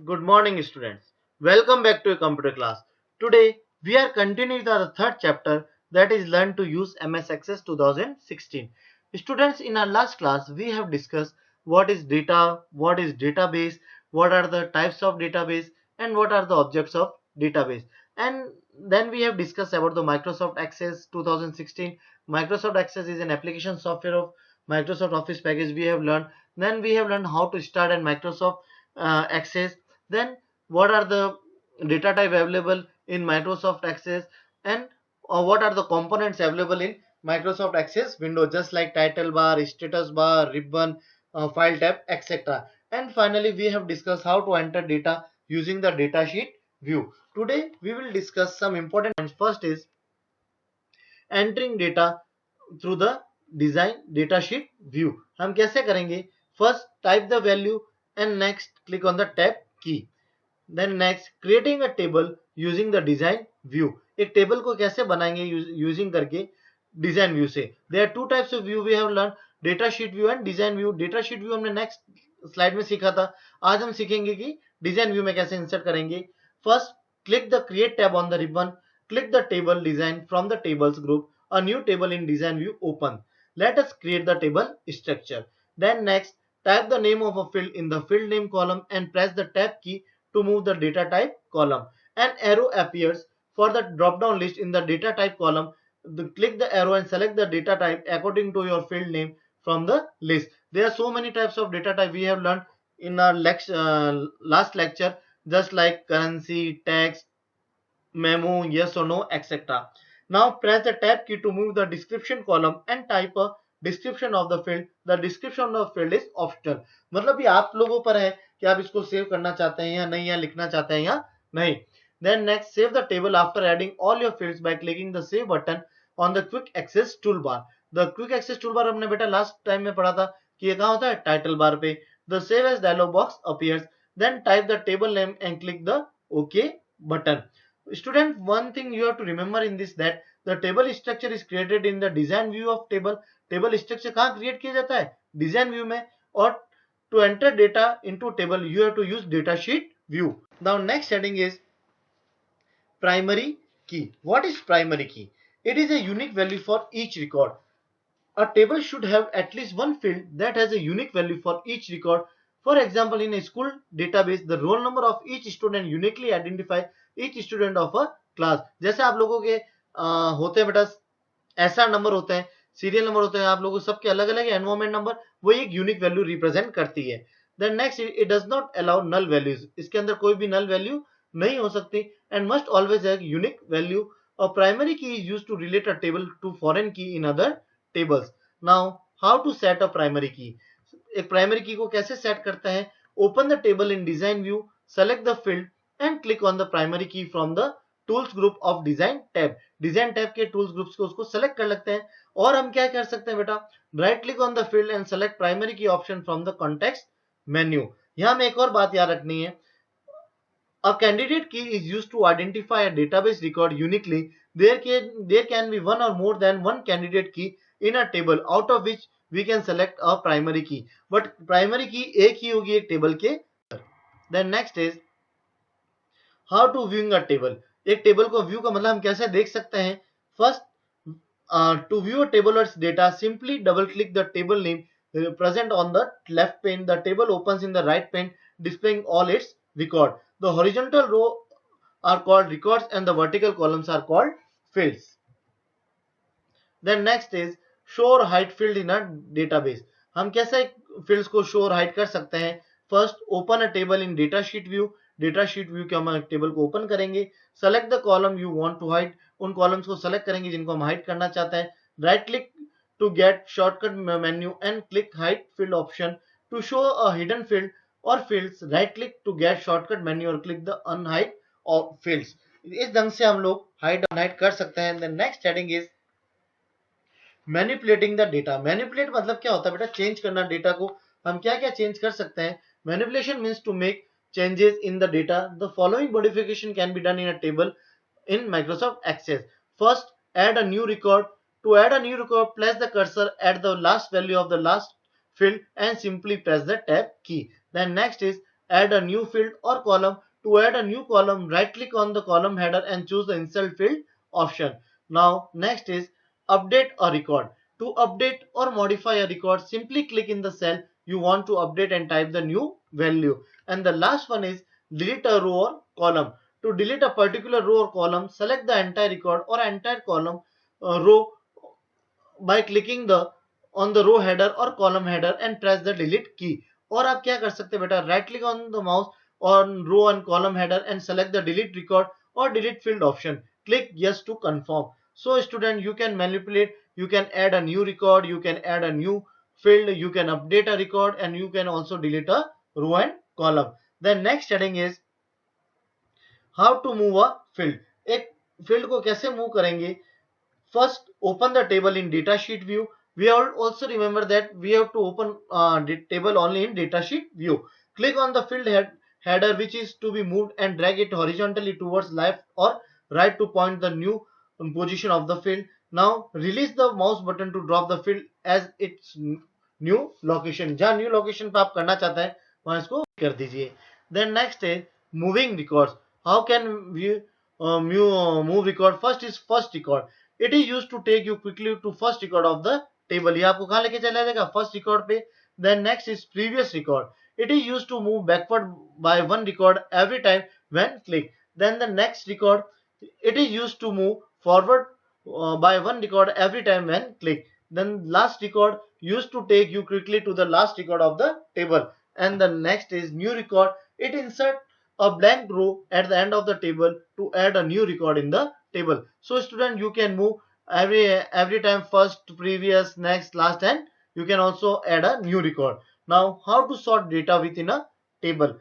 Good morning, students. Welcome back to a computer class. Today, we are continuing the third chapter, that is Learn to Use MS Access 2016. Students, in our last class, we have discussed what is data, what is database, what are the types of database, and what are the objects of database. And then we have discussed about the Microsoft Access 2016. Microsoft Access is an application software of Microsoft Office package we have learned. Then we have learned how to start an Microsoft Access. Then what are the data type available in Microsoft Access, and what are the components available in Microsoft Access window, just like title bar, status bar, ribbon, file tab, etc. And finally we have discussed how to enter data using the datasheet view. Today we will discuss some important points. First is entering data through the design datasheet view. हम कैसे करेंगे? First type the value and next click on the tab key. Then next creating a table using the design view. एक table को कैसे बनाएंगे using करके design view से. There are two types of view we have learned, data sheet view and design view. Data sheet view हमने next slide में सीखा था. आज हम सीखेंगे कि डिजाइन व्यू में कैसे इंसर्ट करेंगे. First click the create tab on the ribbon. Click the table design from the tables group. A new table in design view open. Let us create the table structure. Then next type the name of a field in the field name column and press the tab key to move the data type column. An arrow appears for the drop down list in the data type column. Click the arrow and select the data type according to your field name from the list. There are so many types of data type we have learned in our last lecture, just like currency, text, memo, yes or no, etc. Now press the tab key to move the description column and type a description of the field. The description of the field is optional. मतलब ये आप लोगों पर है कि आप इसको save करना चाहते हैं या नहीं, या लिखना चाहते हैं या नहीं. Then next save the table after adding all your fields by clicking the save button on the quick access toolbar. The quick access toolbar हमने बेटा लास्ट टाइम में पढ़ा था कि ये कहाँ होता है, टाइटल बार पे. The save as dialog box appears. Then type the table name and click the OK button. Student, one thing you have to remember in this, that the table structure is created in the design view of table. Table structure कहाँ create किया जाता है, design view में. और to enter data into table you have to use data sheet view. Now next heading is primary key. What is primary key? It is a unique value for each record. A table should have at least one field that has a unique value for each record. For example, in a school database, the roll number of each student uniquely identify each student of a class. जैसे आप लोगों के होते हैं बेटा ऐसा number होते हैं, सीरियल नंबर होते हैं, आप लोगों सबके अलग अलग एनवायरमेंट नंबर, वो एक यूनिक वैल्यू रिप्रेजेंट करती है. Then next it does not allow null values. इसके अंदर कोई भी नल वैल्यू नहीं हो सकती and must always have unique value. A primary key is used to relate a table to foreign key in other tables. Now how to set a primary key. एक primary key को कैसे set करते हैं? Open the table in design view, select the field and click on the primary की from the tools group of design tab. Design tab के tools groups को उसको select कर लेते हैं. और हम क्या कर सकते हैं बेटा, right click on the field and select primary key option from the context menu. यहां में एक और बात याद रखनी है. A candidate key is used to identify a database record uniquely. There can be one or more than one candidate key in a table, out of which we can select a primary key. But primary key एक ही होगी एक table के. Then next is how to viewing a table. एक table को view का मतलब हम कैसे देख सकते हैं. First to view a table or data, simply double click the table name present on the left pane. The table opens in the right pane, displaying all its record. The horizontal row are called records and the vertical columns are called fields. Then next is show or hide field in a database. हम कैसे fields को show और hide कर सकते हैं. First open a table in data sheet view. Data sheet view के हम table को ओपन करेंगे. Select the column you want to hide. उन कॉलम्स को सेलेक्ट करेंगे जिनको हम हाइड करना चाहते हैं. Right click to get shortcut menu and click hide field option. To show a hidden field और fields, right click to get shortcut menu और क्लिक द अनहाइड फील्ड्स. इस ढंग से हम लोग हाइड अनहाइड कर सकते हैं. The next heading is manipulating the data. Manipulate मतलब क्या होता है बेटा, चेंज करना डेटा को. हम क्या क्या चेंज कर सकते हैं. Manipulation means to make changes in the data. The following modification can be done in a table in Microsoft Access. First, add a new record. To add a new record, place the cursor at the last value of the last field and simply press the tab key. Then next is add a new field or column. To add a new column, right click on the column header and choose the insert field option. Now next is update a record. To update or modify a record, simply click in the cell you want to update and type the new value. And the last one is delete a row or column. To delete a particular row or column, select the entire record or entire column row by clicking the on the row header or column header and press the delete key. और आप क्या कर सकते हैं बेटा, right click on the mouse on row and column header and select the delete record or delete field option. Click yes to confirm. So student, you can manipulate, you can add a new record, you can add a new field, you can update a record, and you can also delete a row and column. The next heading is how to move a field. एक field को कैसे move करेंगे? First, open the table in datasheet view. We also remember that we have to open the table only in datasheet view. Click on the field header which is to be moved and drag it horizontally towards left or right to point the new position of the field. Now release the mouse button to drop the field as its new location. जहाँ new location पे आप करना चाहते हैं वहाँ इसको कर दीजिए. Then next is moving records. How can we move record? First is first record. It is used to take you quickly to first record of the table. ये आपको कहाँ लेके चला जाएगा? First record पे. Then next is previous record. It is used to move backward by one record every time when click. Then the next record, it is used to move forward by one record every time when click. Then last record used to take you quickly to the last record of the table. And the next is new record. It insert a blank row at the end of the table to add a new record in the table. So student, you can move every time first, previous, next, last, and you can also add a new record. Now how to sort data within a table.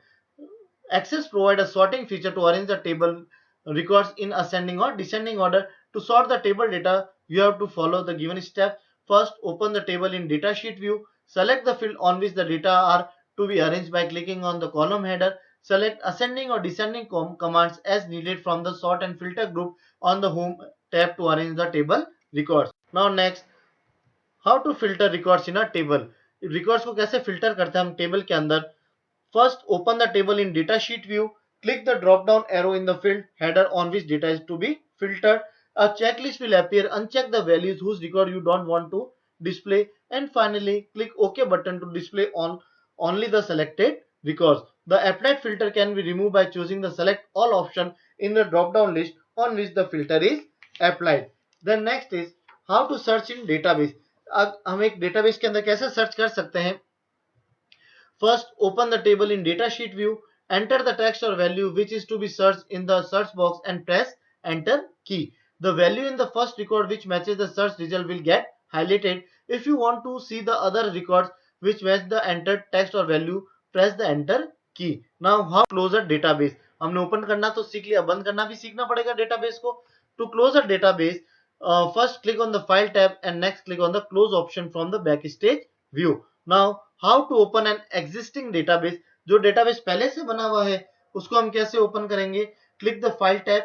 Access provide a sorting feature to arrange the table records in ascending or descending order. To sort the table data, you have to follow the given steps. First, open the table in datasheet view. Select the field on which the data are to be arranged by clicking on the column header. Select ascending or descending commands as needed from the sort and filter group on the home tab to arrange the table records. Now next, how to filter records in a table. Records को कैसे filter करते हैं हम table के अंदर. First, open the table in datasheet view. Click the drop down arrow in the field header on which data is to be filtered. A checklist will appear. Uncheck the values whose record you don't want to display. And finally, click OK button to display on only the selected records. The applied filter can be removed by choosing the select all option in the drop down list on which the filter is applied. Then next is how to search in database. अब हम एक database के अंदर कैसे search कर सकते हैं. First, open the table in datasheet view. Enter the text or value which is to be searched in the search box and press enter key. The value in the first record which matches the search result will get highlighted. If you want to see the other records which match the entered text or value, press the enter key. Now how to close a database. हमने open करना तो सीख लिया, बंद करना भी सीखना पड़ेगा database को. To close a database, first click on the file tab and next click on the close option from the backstage view. Now how to open an existing database. जो database पहले से बना हुआ है उसको हम कैसे open करेंगे. Click the file tab,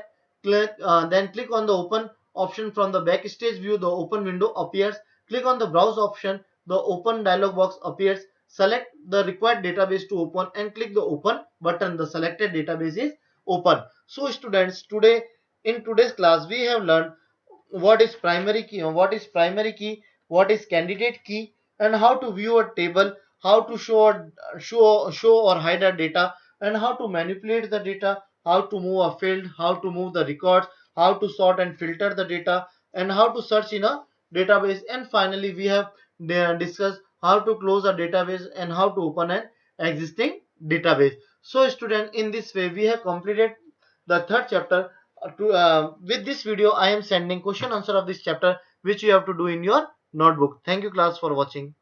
then click on the open option from the backstage view. The open window appears. Click on the browse option. The open dialog box appears. Select the required database to open and click the open button. The selected database is open. So students, today in today's class we have learned what is primary key, what is candidate key, and how to view a table, how to show or hide a data, and how to manipulate the data, how to move a field, how to move the records, how to sort and filter the data, and how to search in a database. And finally we have discussed how to close a database and how to open an existing database. So student, in this way we have completed the third chapter. With this video I am sending question answer of this chapter which you have to do in your notebook. Thank you class for watching.